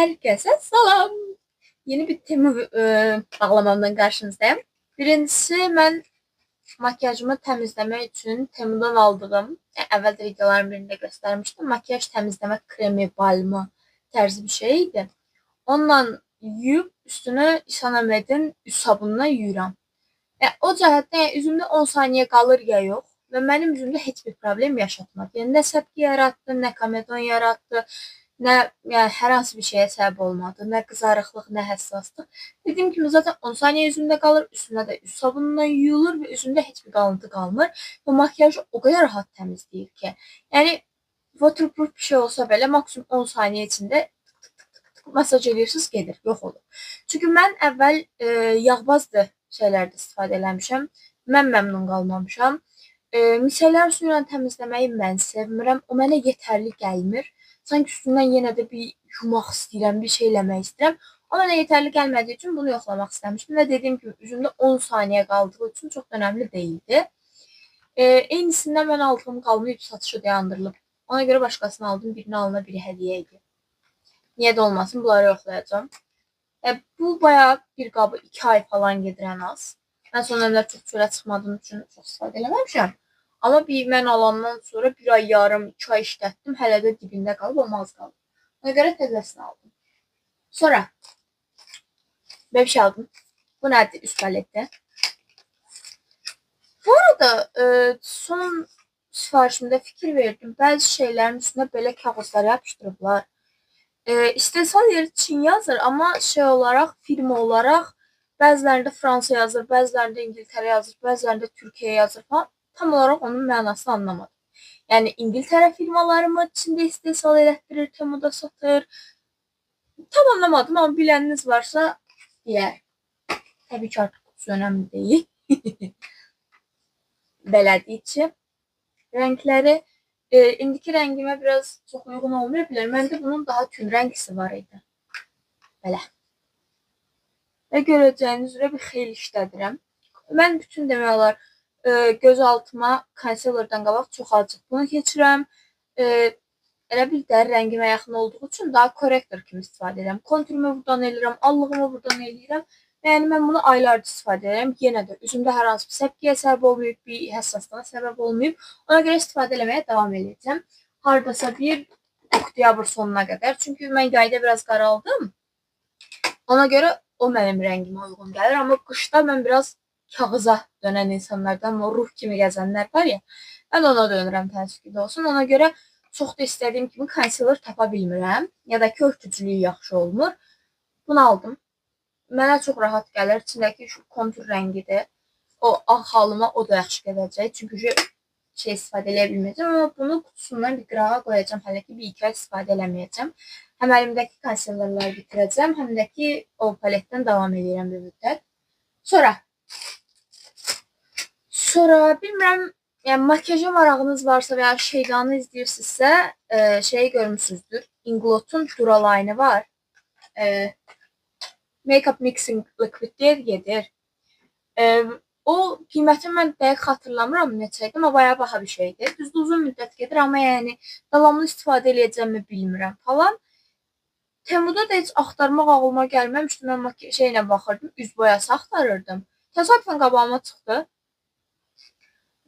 Herkese salam. Yeni bir tema bağlamamdan qarşınızdayım. Birincisi, mən makyajımı təmizləmək üçün Temu'dan aldığım, əvvəl də videoların birində göstərmişdim, makyaj təmizləmə kremi, balmı tərzi bir şey idi. Onunla yuyub üstünü İsanamedin üz sabununa yuyuram. O cəhətdən üzümdə 10 saniyə qalır ya yox və mənim üzümdə heç bir problem yaşatmadı. Yəni nə səpki yaratdı, nə komedon yaratdı, nə yəni hər hansı bir şeyə səbəb olmadı, nə qızarıqlıq, nə həssaslıq. Dediyim kimi zaten 10 saniyə üzümdə qalır, üstünə də üz sabunundan yuyulur və üzümdə heç bir qalıntı qalmır. Bu makyajı o qədər rahat təmizləyir ki, yəni waterproof bir şey olsa belə maksimum 10 saniyə içində masaj edirsiniz, gedir, yox olur. Çünki mən əvvəl yağbazlı şeylərdə istifadə eləmişəm. Mən məmnun qalmamışam. Misellər suyu ilə təmizləməyi mən sevmirəm. O mənə yetərli gəlmir. Sanki üstündən yenə də bir yumaq istəyirəm, bir şey eləmək istəyirəm. O mənə yetərli gəlmədiyi üçün bunu yoxlamaq istəmişdim və dediyim kimi üzümdə 10 saniyə qaldığı üçün çox önəmli deyildi. Eynisindən mən aldığım qalmayıb satışı dayandırılıb. Ona görə başqasını aldım, birini alına biri hədiyyə idi. Niyə də olmasın, bunları yoxlayacağım. Bu bayağı bir qabı 2 ay falan gedir ən az. Mən son dövrlər çox çölə çıxmadığım üçün çox istifadə eləməmişəm. Amma mən alandan sonra 1 ay yarım, 2 ay işlətdim. Hələ də dibində qalıb, olmaz qalıb. Ona görə təzəsini aldım. Sonra belə bir şey aldım. Bu nədir? Üst paletdə. Bu arada son sifarişimdə fikir verdim. Bəzi şeylərin üstünə belə kağızlar yapışdırıblar. İstehsal yeri Çin yazır, amma şey olaraq, firma olaraq bəzilərində Fransa yazır, bəzilərində İngiltərə yazır, bəzilərində Türkiyə yazır falan. Tam olaraq onun mənasını anlamadım. Yəni İngiltərə firmaları mı Çində istehsal elətdirir, Temu'da satır? Tam anlamadım, amma biləniniz varsa deyər. Təbii ki, artıq qutusu önəmli deyil. Belədir ki, rəngləri indiki rəngimə biraz çox uyğun olmaya bilər. Məndə bunun daha tünd rəngisi var idi. Belə. Və görəcəyiniz üzrə bir xeyli işlədirəm. Mən bütün demək olar göz altıma konselerdən qabaq çox azcıq bunu keçirəm. Elə bil dəri rəngimə yaxın olduğu üçün daha korrektor kimi istifadə edirəm. Konturumu buradan eləyirəm, allığımı buradan eləyirəm. Yəni mən bunu aylardır istifadə edirəm. Yenə də üzümdə hər hansı bir səpkiyə səbəb olmayıb, bir həssaslığa səbəb olmayıb. Ona görə istifadə eləməyə davam edəcəm. Hardasa bir oktyabr sonuna qədər. Çünki mən yayda biraz qaraldım. Ona görə o mənim rəngimə uyğun gəlir. Amma qışda mən biraz kağıza dönən insanlardan, o ruh kimi gəzənlər var ya, mən ona dönürəm təəssüf ki olsun. Ona görə çox da istədiyim kimi konseler tapa bilmirəm. Ya da ki, örtücülüyü yaxşı olmur. Bunu aldım. Mənə çox rahat gəlir. İçindəki şu kontur rəngidir. O ağ halıma o da yaxşı gələcək. Çünki şey istifadə eləyə bilməyəcəm. Amma bunu qutusundan bir qırağa qoyacağım. Hələ ki, bir 2 ay istifadə eləməyəcəm. Həm əlimdəki konserlərləri bitirəcəm, həm də ki, o paletdən davam edirəm bir müddət. Sonra bilmirəm, yəni makyaja marağınız varsa və ya şeydanı izləyirsinizsə, şeyi görmüsünüzdür. Inglot'un Duraline var. Makeup Mixing Liquid deyə gedir. O qiyməti mən dəqiq xatırlamıram neçə idi, amma bayağı baha bir şeydir. Düzdür, uzun müddət gedir, amma yəni davamlı istifadə eləyəcəmmi bilmirəm falan. Temu'da da heç axtarmaq ağlıma gəlməmişdi. Mən şeylə baxırdım, üz boyası axtarırdım. Təsadüfən qabağıma çıxdı.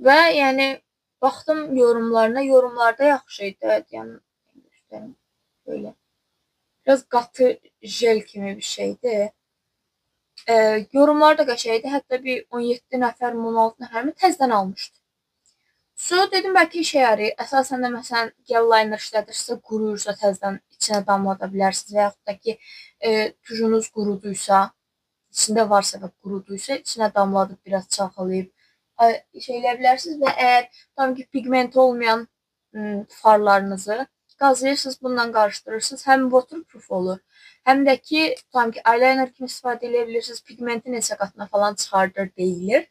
Və yəni baxdım yorumlarına, yorumlarda yaxşı idi. Yəni göstərim böyle. Biraz qatı jel kimi bir şeydir. Yorumlar da qəşəngdir. Hətta bir 17 nəfər, 16 nəfər mi təzədən almışdı. Sonra dedim bəlkə işə yarayır. Əsasən də məsələn gel liner işlədirsə, quruyursa təzədən içinə damlada bilərsiniz və yaxud da ki tujunuz quruduysa, içində varsa və quruduysa, içinə damladıb biraz çalxalayıb şey eləyə bilərsiniz və əgər tam ki pigment olmayan farlarınızı qazıyırsınız, bununla qarışdırırsınız. Həm waterproof olur, həm də ki tam ki eyeliner kimi istifadə edə bilirsiniz. Pigmenti neçə qatına falan çıxardır deyilir.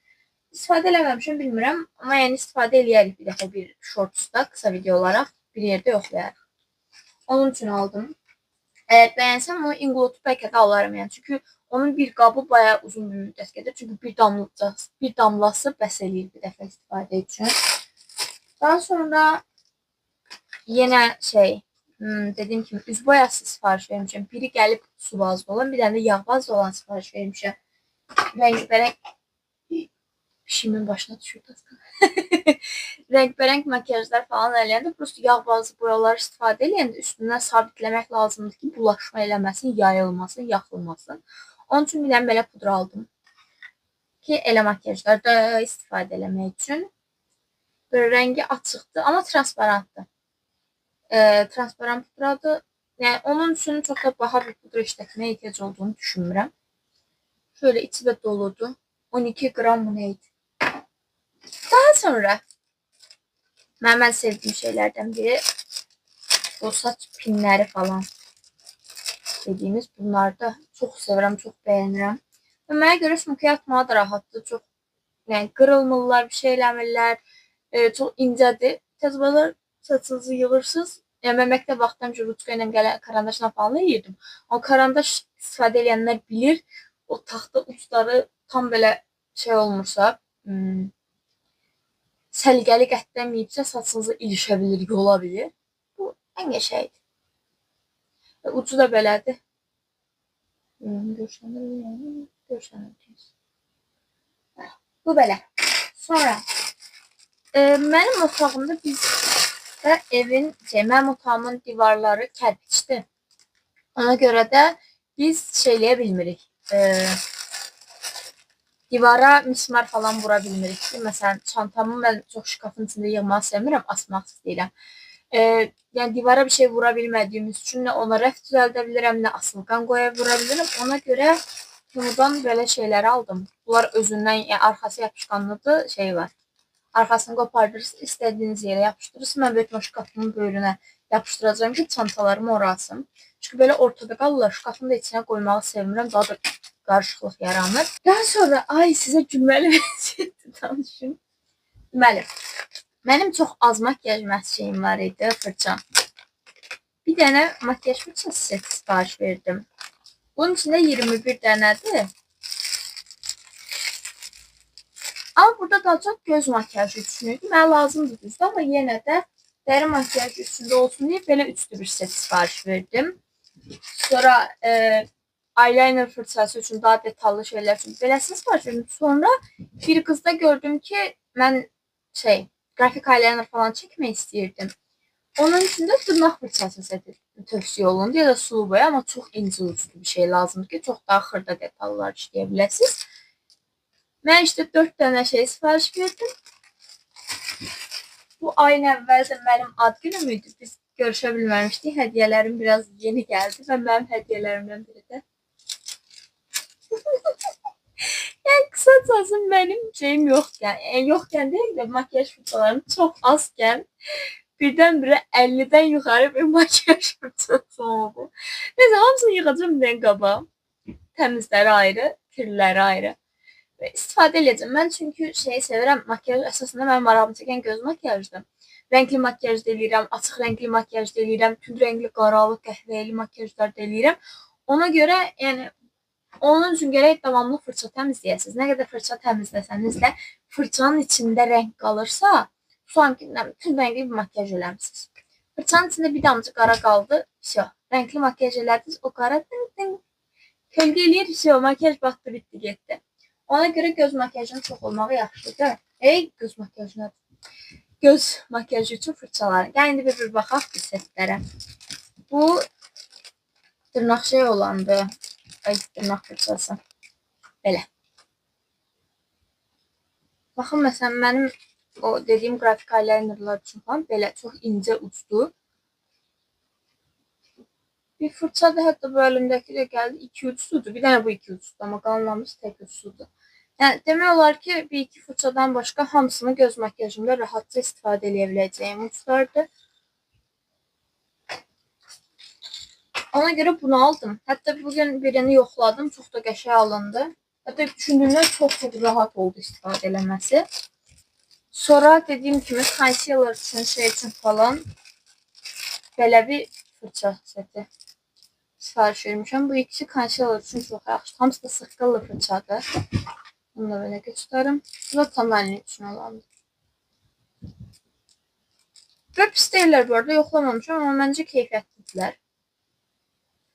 İstifadə eləməmişəm, bilmirəm. Amma yəni istifadə eləyərik bir dəfə bir shortsda, qısa video olaraq bir yerdə yoxlayarıq. Onun üçün aldım. Əgər bəyənsəm o Inglot'u bəlkə də alarım yəni. Çünki onun bir qabı bayağı uzun bir müddət gedir. Çünki bir damlası bəs eləyir bir dəfə istifadə üçün. Daha sonra yenə şey, Dediyim kimi üz boyası sifariş vermişəm. Biri gəlib su bazlı olan, bir dənə də yağ bazlı olan sifariş vermişəm. Rəngbərəng pişimin başına düşürdü. Rəngbərəng makyajlar falan eləyəndə prosto yağ bazlı boyalar istifadə eləyəndə üstündən sabitləmək lazımdır ki, bulaşma eləməsin, yayılmasın, yaxılmasın. Onun üçün bir dənə belə pudra aldım ki, elə makyajlarda istifadə eləmək üçün. Böyle rəngi açıqdır, amma transparentdir. Transparent pudradır. Yəni onun üçün çox da baha bir pudra işlətməyə ehtiyac olduğunu düşünmürəm. Şöyle içi də doludur. 12 qram mı neydi? Daha sonra mən sevdiğim şeylərdən biri bu saç pinləri falan dediğimiz bunlar da çox sevirəm, çox bəyənirəm. Və mənə görə sumkaya atmağa da rahatdır. Çox yəni qırılmırlar, bir şey eləmirlər. Çox incədir. Tezbalar saçınızı yığırsınız. Yəni mən məktəb vaxtım rutka ilə gələn karandaşla falan yeyirdim. O karandaş istifadə edənlər bilir. O taxta uçları tam belə şey olmursa, səliqəli qətlənməyibsə saçınızı ilişə bilir, yola bilir. Bu ən qəşəngdir. Ucu da belədir. Görüşənir. Bu belə. Sonra mənim otağımda bizdə mənim otağımın divarları kərpiçdir. Ona görə də biz şeyləyə bilmirik. Divara mismar falan vura bilmirik. Məsələn, çantamı mən çox şkafın içində yığmağı sevmirəm, asmaq istəyirəm. Yəni divara bir şey vura bilmədiyimiz üçün nə ona rəf düzəldə bilirəm, nə asılqan qoya vura bilirəm. Ona görə Temudan belə şeyləri aldım. Bunlar özündən, yəni arxası yapışqanlıdır, şey var. Arxasını qopardırırsınız, istədiyiniz yerə yapışdırırsınız. Mən böyük şkafımın böyrünə yapışdıracağım ki, çantalarımı ora asım. Çünki belə ortada qalırlar. Şkafını da içinə qoymağı sevmirəm. Daha da qarışıqlıq yaranır. Daha sonra ay sizə gülməli vəziyyətdə danışım. Deməli, mənim çox az makyaj şeyim var idi, fırçam. Bir dənə makyaj fırçası seti sifariş verdim. Bunun içində 21 dənədir. Amma burada daha çox göz makyajı üçün idi. Mənə lazımdır düzdür, amma yenə də dəri makyajı üstündə olsun deyə belə üçlü bir set sifariş verdim. Sonra eyeliner fırçası üçün daha detallı şeyler üçün beləsini sifariş verdim. Sonra bir qızda gördüm ki, mən grafik eyeliner falan çəkmək istəyirdim. Onun üçün də dırnaq fırçası seti tövsiyə olundu ya da sulu boya, amma çox incə uclu bir şey lazımdır ki, çox daha xırda detallar işləyə biləsiniz. Mən işte 4 dənə şey sifariş verdim. Bu ayın əvvəldə mənim ad günüm idi. Biz görüşə bilməmişdik. Hədiyyələrim biraz yeni gəldi və mənim hədiyyələrimdən biri də. Yəni qısacası mənim şeyim yoxkən, yoxkən deyil də makyaj fırçalarım çox azkən birdən-birə 50-dən yuxarı bir makyaj fırçası oldu. Neyse hamısını yığacağım bir dənə qaba. Təmizləri ayrı, kirliləri ayrı. Və istifadə edəcəm. Mən çünki şeyi sevirəm, makyaj əsasında mənim marağımı çəkən göz makyajdır. Rəngli makyaj da eləyirəm, açıq rəngli makyaj da eləyirəm, tünd rəngli, qaralı, qəhvəli makyajlar da eləyirəm. Ona görə, yəni onun üçün gərək davamlı fırça təmizləyəsiniz. Nə qədər fırça təmizləsəniz də fırçanın içində rəng qalırsa, sanki tünd rəngli bir makyaj eləmisiniz. Fırçanın içində bir damcı qara qaldı, rəngli makyaj elədiniz, o qara kölgə eləyir, makyaj batdı, bitdi, getdi. Ona görə göz makyajının çox olmağı yaxşıdır. Göz makyajına. Göz makyajı üçün fırçalar. Yəni indi bir baxaq bu setlərə. Bu dırnaq şey olandı. Ay, dırnaq fırçası. Belə. Baxın, məsələn, mənim o dediyim grafik eyelinerlar üçün falan belə çox incə uclu. Bir fırça da hətta bu əlimdəki də gəldi. 2 uçludur. Bir dənə bu 2 uçludur, amma qalanlarımız tək uçludur. Yəni demək olar ki, bir iki fırçadan başqa hamısını göz makyajımda rahatca istifadə edə biləcəyim uçlardır. Ona görə bunu aldım. Hətta bugün birini yoxladım, çox da qəşəng alındı. Hətta düşündüyümdən çox rahat oldu istifadə eləməsi. Sonra dediyim kimi concealer üçün, şey üçün falan belə bir fırça seti sifariş vermişəm. Bu ikisi concealer üçün çox yaxşı. Hamısı da sıqqıllı fırçadır. Bunu da böyle göstereyim. Bu da tonalin için olandı. Və pis deyirlər bu arada, yoxlamamışam, amma məncə keyfiyyətlidirlər.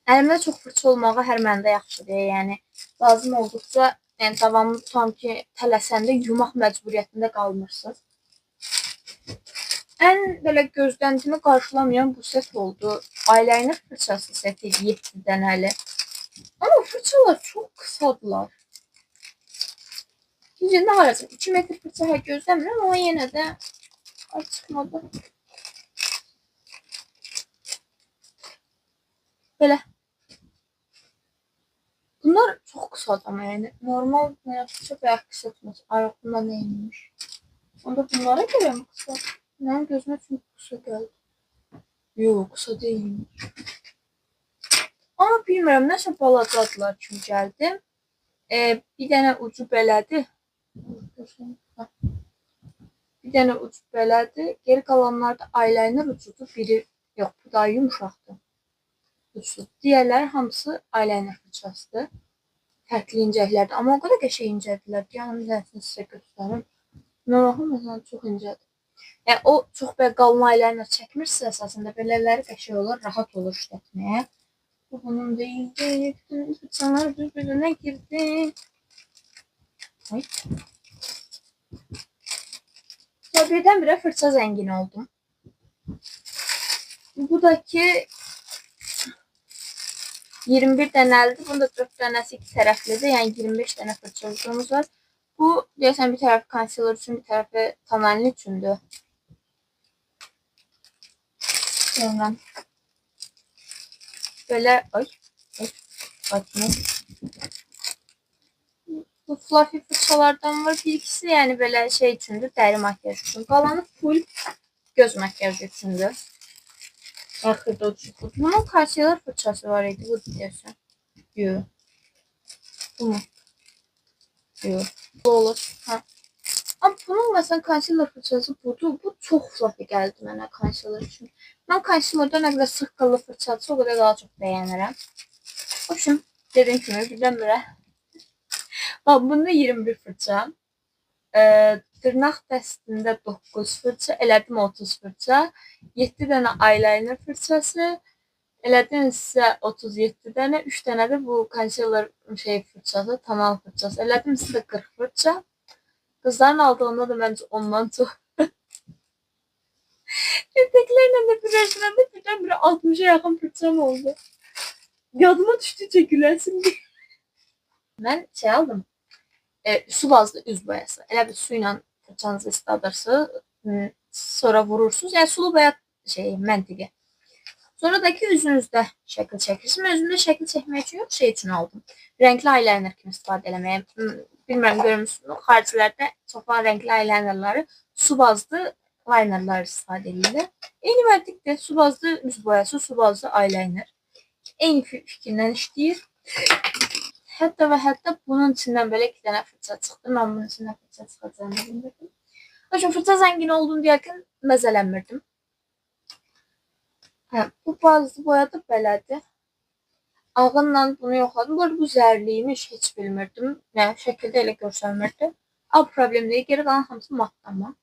Əlimdə çox fırça olmağı hər məndə yaxşıdır. Yəni lazım olduqca, yəni davamlı tutam ki, tələsəndə yumaq məcburiyyətində qalmırsınız. Ən belə gözləntimi qarşılamayan bu set oldu. Eyeliner fırçası seti 7 dənəli. Amma fırçalar çox qısadılar. Sizcə nə arasın? 2 metr fırça gözləmirəm, amma yenə də çıxmadı. Belə. Bunlar çok kısa ama yani. Normal fırça bayağı kısa tutması. Ayakında neymiş? Onda bunlara göre mi kısa? Benim gözüme çünkü kısa geldi. Yok, kısa değilmiş. Ama bilmiyorum, nəsə balacadılar kimi gəldi. Bir dənə ucu belədir. Bir dənə ucu belədir. Geri qalanlarda eyeliner ucudur. Biri yox, bu daha yumuşaqdır. Ucu. Diğerləri hamısı eyeliner fırçasıdır. Fərqli incəliklərdir. Amma o qədər qəşəng incədirlər ki, yəni bir dənəsini sizə göstərim. Normal məsələn çox incədir. Yəni o çox belə qalın eyeliner çəkmirsə əsasında belələri qəşəng olur, rahat olur işlətməyə. Bu bunun deyildi. Bütün fırçalar bir-birinə girdi. Ay. Sonra birdən-birə fırça zəngin oldum. Bu da ki 21 dənəlidir. Bunda 4 dənəsi iki tərəflidir. Yəni 25 dənə fırça ucumuz var. Bu deyəsən bir tərəfi concealer üçün, bir tərəfi tonalin üçündür. Sonra böyle bu fluffy fırçalardan var. Bir ikisi yani böyle şey üçündür, dəri makyaj üçün. Qalanı full göz makyajı üçündür. Axırda uçuqdur. Bunun concealer fırçası var idi. Bu deyəsən. Yox. Bu mu? Yox. Bu olur. Ha. Ama bunun mesela concealer fırçası budur. Bu çok fluffy geldi mənə concealer üçün. Mən concealer'da nə qədər sıx qıllı fırçası o qədər daha çox bəyənirəm. Hoşum, dediğim kimi birdən-birə. Bunda 21 fırça. Dırnaq dəstində 9 fırça, elədim 30 fırça. 7 dənə eyeliner fırçası. Elədim sizə 37 dənə, 3 dənə də bu concealer fırçası, tonal fırçası. Elədim sizə 40 fırça. Kızların aldığında da bence ondan çok. Eteklerle de birleştirende birden 60'a yakın fırçam oldu. Yadıma düştükçe gülesim diye. Ben şey aldım. Su bazlı üz boyası. Elə bir suyla fırçanızı ısladırsınız. Sonra vurursunuz. Yani sulu boya məntiqi. Sonra da ki üzünüzdə şəkil çəkirsiniz. Mən üzümdə şəkil çəkmək üçün yox, şey üçün aldım. Renkli eyeliner kimi istifadə eləməyə. Bilmirəm görmüşsünüz. Xaricilərdə çoxdan renkli eyelinerları su bazlı linerlar istifadə edirlər. Eyni məntiqdir. Su bazlı üz boyası, su bazlı eyeliner. Eyni fikirdən işləyir. Hətta və hətta bunun içindən belə 2 dənə fırça çıxdı. Mən bunun içindən fırça çıxacağını bilmirdim. Lakin fırça zəngin olduğunu deyərkən məzələnmirdim. Bu bazlı boya da belədir. Ağınla bunu yoxladım. Bu arada bu zərliymiş, heç bilmirdim. Yəni şəkildə elə görsənmirdi. Amma problem deyil, geri qalan hamısı matlanma.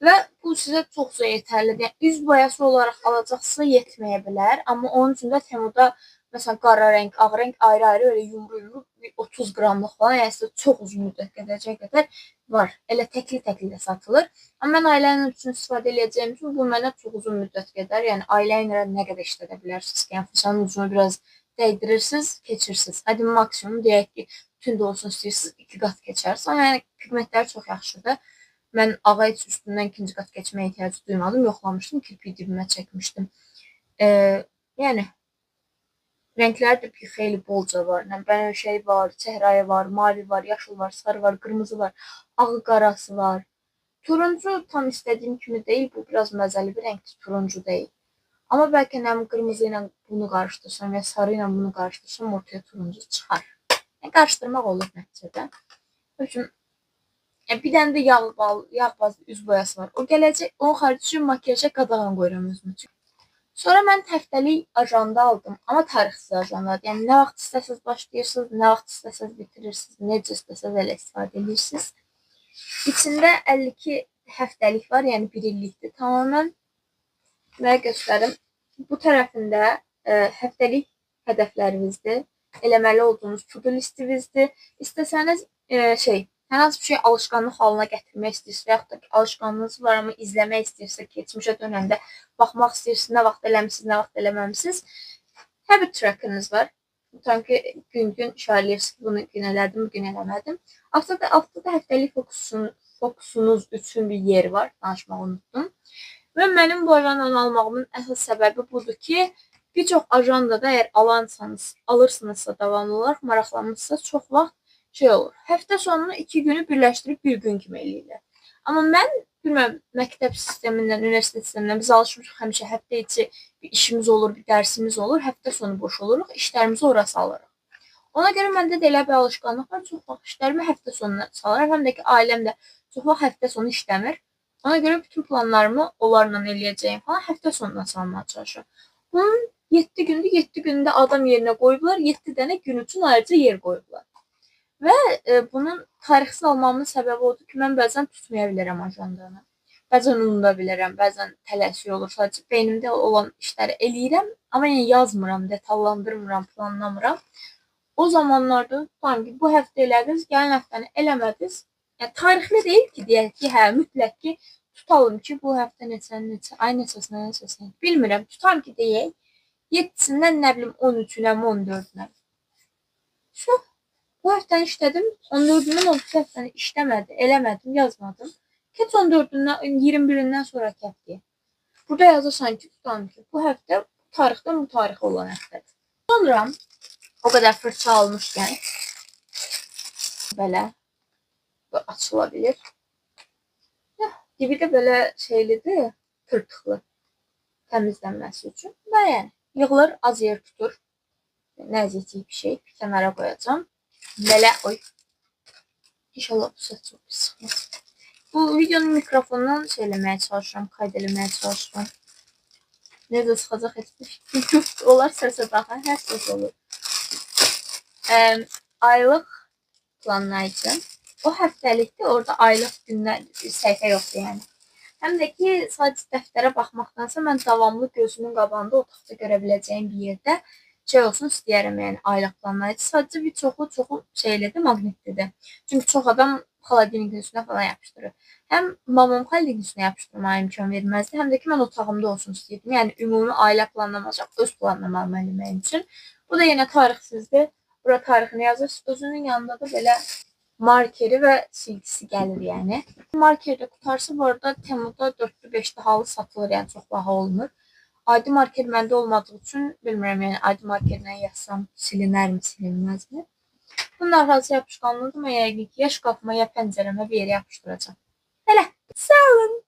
Və bu sizə çox yetərlidir. Yəni üz boyası olaraq alacaqsa yetməyə bilər. Amma onun üçün də Temuda məsələn qara rəng, ağ rəng ayrı-ayrı öyle yumru 30 qramlıq falan, yəni sizə çox uzun müddət gedəcək qədər var. Elə təkli-təkli də satılır. Amma mən eyeliner üçün istifadə edəcəyim üçün bu mənə çox uzun müddət gedər. Yəni eyelinerə nə qədər işlədə bilərsiniz ki, yəni fırçanın ucunu biraz dəydirirsiniz, keçirsiniz. Hadi maksimum deyək ki, bütün də olsun istəyirsiniz 2 qat keçərsiniz. Amma yəni pigmentləri çox yaxşıdır. Mən ağa heç üstündən 2-ci qat keçməyə ehtiyac duymadım. Yoxlamışdım, kirpi dibimə çəkmişdim. Yəni renkler de bir xeyli bolca var. Yəni bənövşəyi var, çəhrayı var, mavi var, yaşıl var, sarı var, qırmızı var, ağı qarası var. Turuncu tam istədiyim kimi deyil. Bu biraz məzəli bir renkdir. Turuncu deyil. Amma bəlkə nə qırmızı ilə bunu qarışdırsam və sarı ilə bunu qarışdırsam ortaya turuncu çıxar. Yəni qarışdırmaq olur nəticədə. Üçün bir dənə də yağ bazlı üz boyası var. O gələcək. Onun xarici makyaja qadağan qoyuram özüm üçün. Sonra mən həftəlik ajanda aldım. Amma tarixsiz ajandadır. Yəni nə vaxt istəsəz başlayırsınız, nə vaxt istəsəz bitirirsiniz, necə istəsəz elə istifadə edirsiniz. İçində 52 həftəlik var, yəni 1 illikdir tamamən. Və göstərim. Bu tərəfində həftəlik hədəflərinizdir. Eləməli olduğunuz to-do listinizdir. İstəsəniz hər hansı bir şey alışqanlıq halına gətirmək istəyirsə, yaxud da ki, alışqanlığınız var, amma izləmək istəyirsə, keçmişə dönəndə baxmaq istəyirsiniz, nə vaxt eləmisiniz, nə vaxt eləməmisiniz. Habit tracker'ınız var. Tutan ki, gün-gün işarələyirsiniz, bunu gün elədim, bu gün eləmədim. Haftada həftəlik fokusunuz üçün bir yer var, danışmağı unutdum. Və mənim bu ajandanı almağımın əsas səbəbi budur ki, bir çox ajandada əgər alırsınızsa davamlı olaraq, maraqlanmışsa çox vaxt olur. Həftə sonunu 2 günü birləşdirib bir gün kimi eləyirlər. Amma mən bilmirəm, məktəb sistemindən, universitet sistemindən biz alışmışıq həmişə həftə içi bir işimiz olur, bir dərsimiz olur, həftə sonu boş oluruq, işlərimizi ora salırıq. Ona görə məndə də elə bir alışqanlıq var, çox vaxt işlərimi həftə sonuna salıram, həm də ki, ailəm də çox vaxt həftə sonu işləmir. Ona görə bütün planlarımı onlarla eləyəcəyim falan həftə sonuna salmağa çalışıram. Bunun 7 gündür, 7 gündə adam yerinə qoyublar, 7 dənə gün üçün ayrıca yer qoyublar. Və bunun tarixsiz almamın səbəbi odur ki, mən bəzən tutmaya bilirəm ajandanı. Bəzən unuda bilirəm, bəzən tələsik olur. Sadəcə beynimdə olan işləri eləyirəm, amma yəni yazmıram, detallandırmıram, planlamıram. O zamanlarda tutam ki, bu həftə elədiniz, gələn həftəni eləmədiniz. Yəni tarixli deyil ki, deyək ki, hə, mütləq ki, tutalım ki, bu həftə ay neçəsinə. Bilmirəm, tutam ki, deyək, 7-sindən nə bilim 13-ünə, 14-ünə. Bu həftəni işlədim, 14-dən 12 həftəni işləmədim, eləmədim, yazmadım. Keç 14-dən, 21-dən sonraki həftəyə. Burada yazırsan ki, tutam ki, bu həftə tarixdən bu tarixə olan həftədir. Sonra o qədər fırça almışkən belə açıla bilir. Dibi də belə şeylidir, tırtıqlı təmizlənməsi üçün. Və yəni yığılır, az yer tutur. Nəziklik bir şey, bir kənara qoyacağım. Belə, İnşallah bu səs çox pis çıxmaz. Bu videonun mikrofonundan eləməyə çalışıram, kaydələməyə çalışıram. Necə çıxacaq heç bir fikrim yoxdur. Onlar səsə baxan, hər səs olur. Aylıq planlayıcı. O həftəlikdir, orada aylıq günlər səhifə yoxdur yəni. Həm də ki, sadəcə dəftərə baxmaqdansa mən davamlı gözümün qabağında otaqda görə biləcəyim bir yerdə olsun istəyərəm, yəni aylıq planlayıcı. Sadəcə bir çoxu şeylidir, maqnitlidir. Çünki çox adam xaladenin üstünə falan yapışdırır. Həm mamam xaladenin üstünə yapışdırmağa imkan verməzdi, həm də ki, mən otağımda olsun istəyirdim. Yəni ümumi ailə planlamayacaq, öz planlamamı eləməyim üçün. Bu da yenə tarixsizdir. Bura tarixini yazırsınız. Özünün yanında da belə markeri və silgisi gəlir yəni. Markeri də qutarsa bu arada Temuda 4-5-də halı satılır, yəni çox baha olmur. Adi marker məndə olmadığı üçün bilmirəm, yəni adi markerlə yazsam silinərmi, silinməzmi? Bunun arxası yapışqanlıdır, mən yəqin ki, ya şkafıma, ya pəncərəmə bir yerə yapışdıracağım. Hələ, sağ olun.